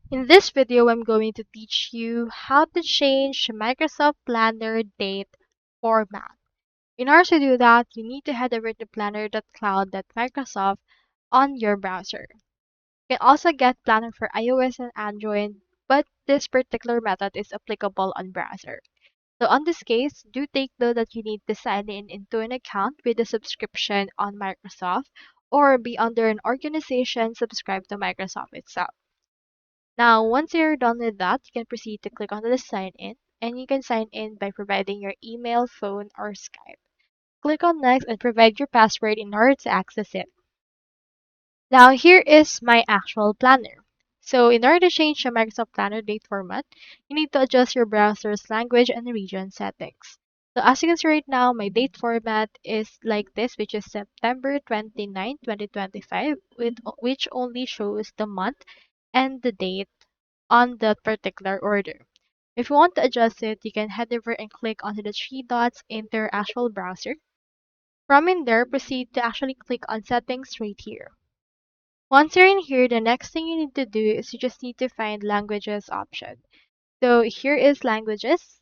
In this video, I'm going to teach you how to change Microsoft Planner date format. In order to do that, you need to head over to planner.cloud.microsoft on your browser. You can also get Planner for iOS and Android, but this particular method is applicable on browser. So on this case, do take note that you need to sign in into an account with a subscription on Microsoft or be under an organization subscribed to Microsoft itself. Now, once you're done with that, you can proceed to click on the sign in, and you can sign in by providing your email, phone, or Skype. Click on next and provide your password in order to access it. Now, here is my actual planner. So, in order to change the Microsoft Planner date format, you need to adjust your browser's language and region settings. So, as you can see right now, my date format is like this, which is September 29, 2025, which only shows the month and the date on that particular order. If you want to adjust it, you can head over and click onto the three dots in your actual browser. From in there, proceed to actually click on settings right here. Once you're in here, the next thing you need to do is you just need to find languages option. So here is languages,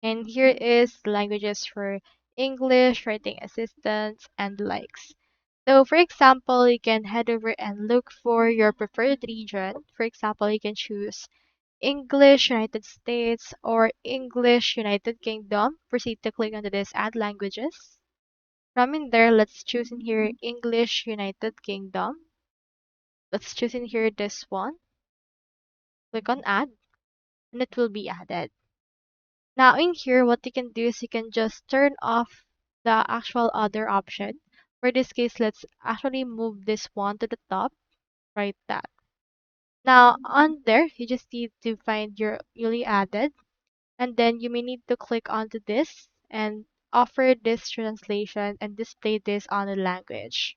and here is languages for English, writing assistance, and the likes. So for example, you can head over and look for your preferred region. For example, you can choose English United States or English United Kingdom. Proceed to click on this add languages. From in there, let's choose in here English United Kingdom. Let's choose in here this one. Click on add and it will be added. Now in here, what you can do is you can just turn off the actual other option. For this case, let's actually move this one to the top, right that. Now on there, you just need to find your newly added, and then you may need to click onto this and offer this translation and display this on the language.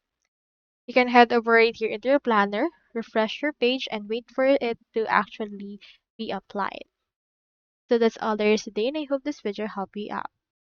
You can head over right here into your planner, refresh your page, and wait for it to actually be applied. So that's all there is today, and I hope this video helped you out.